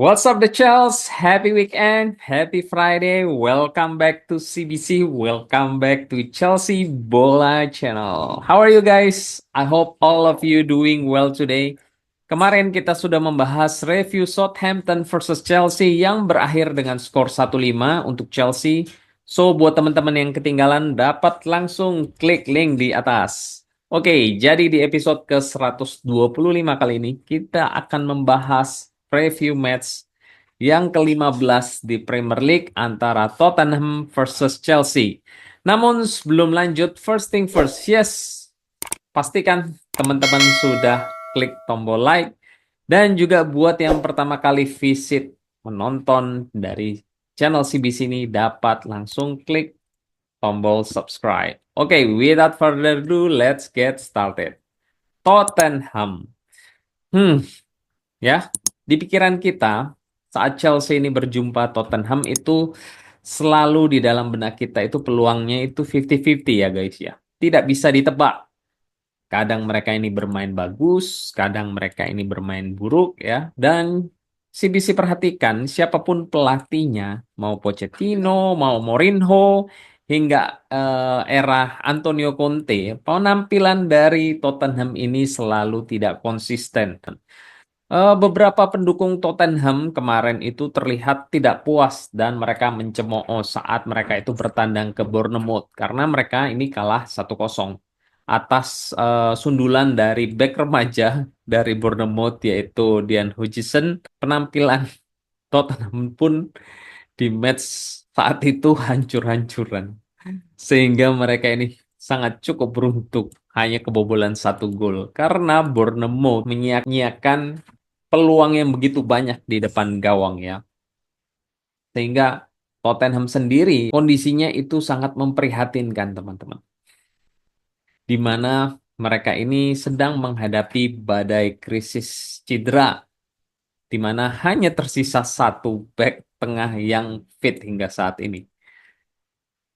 What's up, the Chels? Happy weekend, happy Friday. Welcome back to CBC. Welcome back to Chelsea Bola Channel. How are you guys? I hope all of you doing well today. Kemarin kita sudah membahas review Southampton versus Chelsea yang berakhir dengan skor 1-5 untuk Chelsea. So, buat teman-teman yang ketinggalan dapat langsung klik link di atas. Oke, jadi di episode ke-125 kali ini kita akan membahas preview match yang ke-15 di Premier League antara Tottenham versus Chelsea. Namun sebelum lanjut, first thing first, yes, pastikan teman-teman sudah klik tombol like dan juga buat yang pertama kali visit menonton dari channel CBC ini dapat langsung klik tombol subscribe. Oke, without further ado, let's get started. Tottenham. Ya, di pikiran kita saat Chelsea ini berjumpa Tottenham itu selalu di dalam benak kita itu peluangnya itu 50-50 ya guys ya. Tidak bisa ditebak. Kadang mereka ini bermain bagus, kadang mereka ini bermain buruk ya. Dan CBC perhatikan siapapun pelatihnya, mau Pochettino, mau Mourinho, hingga era Antonio Conte, penampilan dari Tottenham ini selalu tidak konsisten. Beberapa pendukung Tottenham kemarin itu terlihat tidak puas dan mereka mencemooh saat mereka itu bertandang ke Bournemouth karena mereka ini kalah 1-0 atas sundulan dari bek remaja dari Bournemouth yaitu Dean Hutchinson. Penampilan Tottenham pun di match saat itu hancur-hancuran sehingga mereka ini sangat cukup beruntung hanya kebobolan satu gol karena Bournemouth menyia-nyiakan peluang yang begitu banyak di depan gawang ya. Sehingga Tottenham sendiri kondisinya itu sangat memprihatinkan teman-teman. Di mana mereka ini sedang menghadapi badai krisis cedera. Di mana hanya tersisa satu back tengah yang fit hingga saat ini.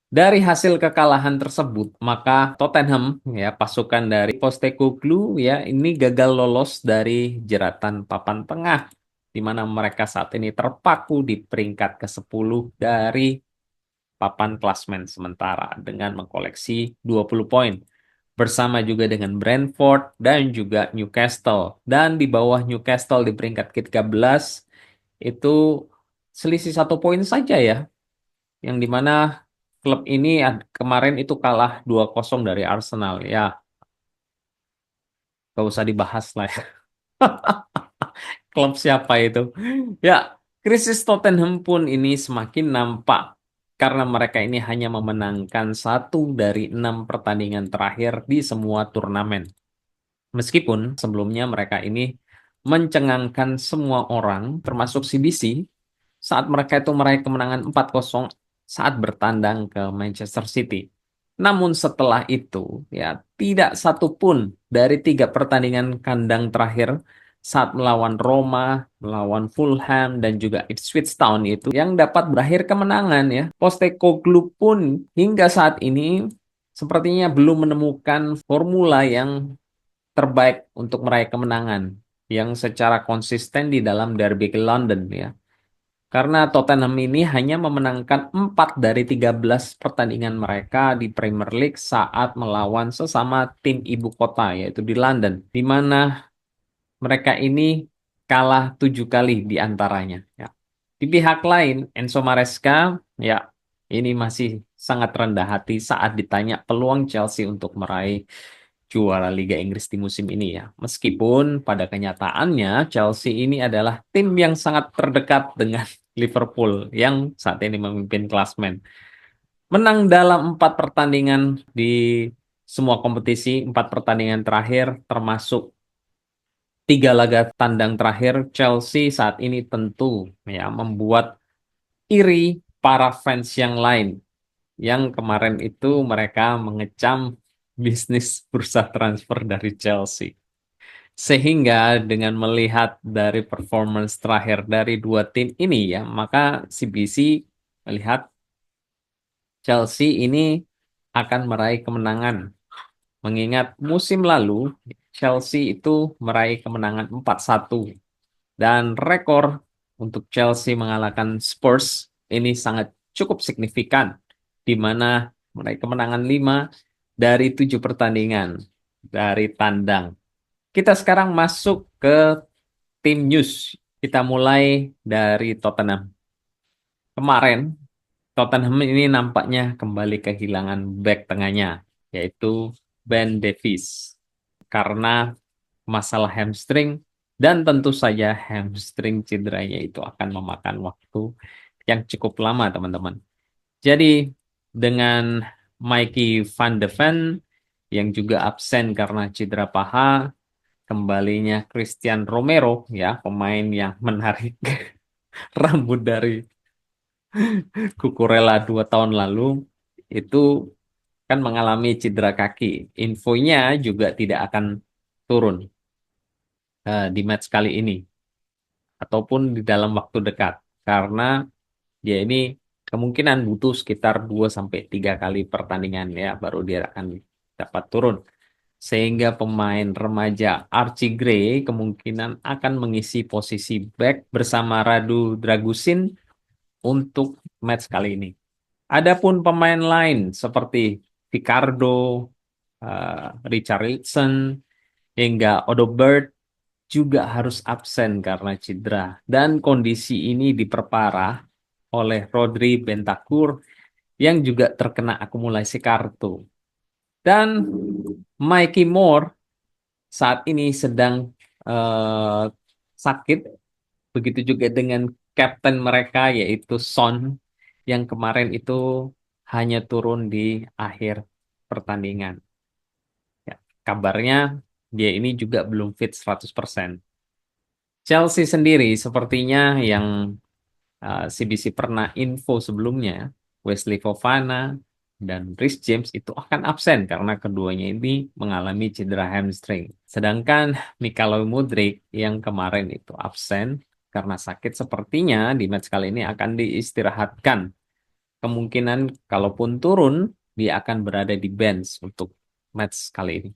Dari hasil kekalahan tersebut, maka Tottenham ya pasukan dari Postecoglou ya ini gagal lolos dari jeratan papan tengah di mana mereka saat ini terpaku di peringkat ke-10 dari papan klasmen sementara dengan mengkoleksi 20 poin bersama juga dengan Brentford dan juga Newcastle. Dan di bawah Newcastle di peringkat ke-13 itu selisih 1 poin saja ya yang dimana klub ini kemarin itu kalah 2-0 dari Arsenal. Ya, gak usah dibahas lah ya. Klub siapa itu? Ya, krisis Tottenham pun ini semakin nampak karena mereka ini hanya memenangkan 1 dari 6 pertandingan terakhir di semua turnamen. Meskipun sebelumnya mereka ini mencengangkan semua orang, termasuk CBC, saat mereka itu meraih kemenangan 4-0 saat bertandang ke Manchester City. Namun setelah itu, ya tidak satu pun dari 3 pertandingan kandang terakhir saat melawan Roma, melawan Fulham, dan juga Ipswich Town itu yang dapat berakhir kemenangan ya. Postecoglou pun hingga saat ini sepertinya belum menemukan formula yang terbaik untuk meraih kemenangan yang secara konsisten di dalam derby ke London ya. Karena Tottenham ini hanya memenangkan 4 dari 13 pertandingan mereka di Premier League saat melawan sesama tim ibu kota yaitu di London. Di mana mereka ini kalah 7 kali di antaranya. Ya. Di pihak lain, Enzo Maresca ya ini masih sangat rendah hati saat ditanya peluang Chelsea untuk meraih juara Liga Inggris di musim ini ya. Meskipun pada kenyataannya Chelsea ini adalah tim yang sangat terdekat dengan Liverpool yang saat ini memimpin klasmen. Menang dalam 4 pertandingan di semua kompetisi, 4 pertandingan terakhir termasuk 3 laga tandang terakhir Chelsea saat ini tentu ya membuat iri para fans yang lain yang kemarin itu mereka mengecam bisnis bursa transfer dari Chelsea. Sehingga dengan melihat dari performance terakhir dari 2 tim ini ya, maka CBC melihat Chelsea ini akan meraih kemenangan. Mengingat musim lalu Chelsea itu meraih kemenangan 4-1 dan rekor untuk Chelsea mengalahkan Spurs ini sangat cukup signifikan, di mana meraih kemenangan 5 dari 7 pertandingan dari tandang. Kita sekarang masuk ke tim news. Kita mulai dari Tottenham. Kemarin, Tottenham ini nampaknya kembali kehilangan back tengahnya, yaitu Ben Davies. Karena masalah hamstring, dan tentu saja hamstring cederanya itu akan memakan waktu yang cukup lama, teman-teman. Jadi, dengan Mikey van de Ven yang juga absen karena cedera paha, kembalinya Christian Romero, ya, pemain yang menarik rambut dari Cucurella 2 tahun lalu, itu kan mengalami cedera kaki. Infonya juga tidak akan turun di match kali ini, ataupun di dalam waktu dekat. Karena dia ini kemungkinan butuh sekitar 2 sampai 3 kali pertandingan ya, baru dia akan dapat turun. Sehingga pemain remaja Archie Gray kemungkinan akan mengisi posisi back bersama Radu Dragusin untuk match kali ini. Adapun pemain lain seperti Ricardo, Richarlison, hingga Odobert juga harus absen karena cedera. Dan kondisi ini diperparah oleh Rodri Bentancur yang juga terkena akumulasi kartu. Dan Mikey Moore saat ini sedang eh, sakit. Begitu juga dengan kapten mereka yaitu Son yang kemarin itu hanya turun di akhir pertandingan. Ya, kabarnya dia ini juga belum fit 100%. Chelsea sendiri sepertinya yang CBC pernah info sebelumnya, Wesley Fofana dan Reece James itu akan absen karena keduanya ini mengalami cedera hamstring. Sedangkan Mykhailo Mudryk yang kemarin itu absen karena sakit sepertinya di match kali ini akan diistirahatkan. Kemungkinan kalaupun turun, dia akan berada di bench untuk match kali ini.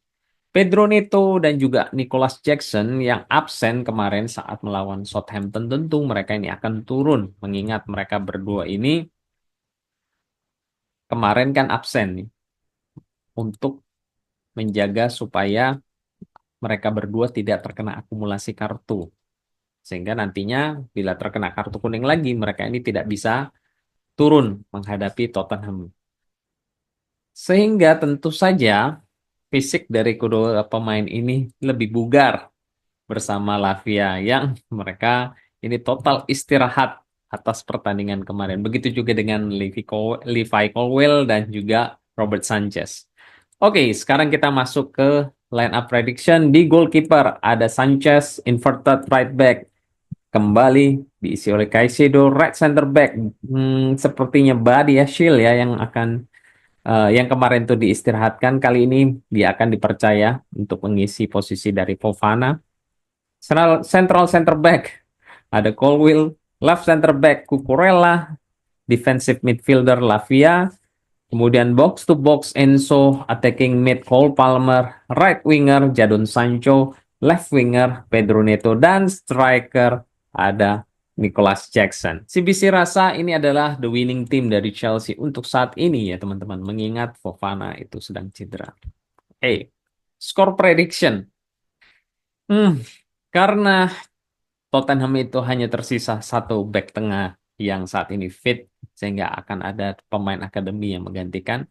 Pedro Neto dan juga Nicholas Jackson yang absen kemarin saat melawan Southampton, tentu mereka ini akan turun, mengingat mereka berdua ini kemarin kan absen nih, untuk menjaga supaya mereka berdua tidak terkena akumulasi kartu. Sehingga nantinya bila terkena kartu kuning lagi, mereka ini tidak bisa turun menghadapi Tottenham. Sehingga tentu saja fisik dari kedua pemain ini lebih bugar bersama Lavia yang mereka ini total istirahat atas pertandingan kemarin. Begitu juga dengan Levi Colwill dan juga Robert Sanchez. Oke, sekarang kita masuk ke line up prediction. Di goalkeeper ada Sanchez, inverted right back. Kembali diisi oleh Caicedo, right center back. Sepertinya Badia Shield ya yang akan yang kemarin tuh diistirahatkan, kali ini dia akan dipercaya untuk mengisi posisi dari Fofana. Central center back ada Colwill, left center back Cucurella, defensive midfielder Lavia, kemudian box to box Enzo, attacking mid Cole Palmer, right winger Jadon Sancho, left winger Pedro Neto, dan striker ada Nicholas Jackson. CBC rasa ini adalah the winning team dari Chelsea untuk saat ini ya teman-teman, mengingat Fofana itu sedang cedera. Score prediction. Karena Tottenham itu hanya tersisa satu back tengah yang saat ini fit, sehingga akan ada pemain akademi yang menggantikan.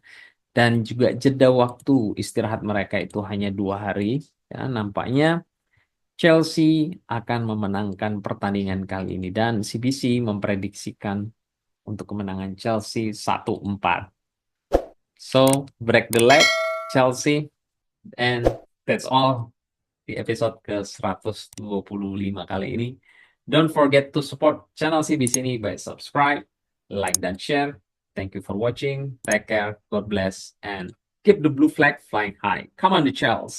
Dan juga jeda waktu istirahat mereka itu hanya 2 hari. Ya, nampaknya Chelsea akan memenangkan pertandingan kali ini. Dan CBC memprediksikan untuk kemenangan Chelsea 1-4. So, break the leg, Chelsea. And that's all di episode ke-125 kali ini. Don't forget to support channel CBC ini by subscribe, like, dan share. Thank you for watching. Take care, God bless, and keep the blue flag flying high. Come on, the Chels.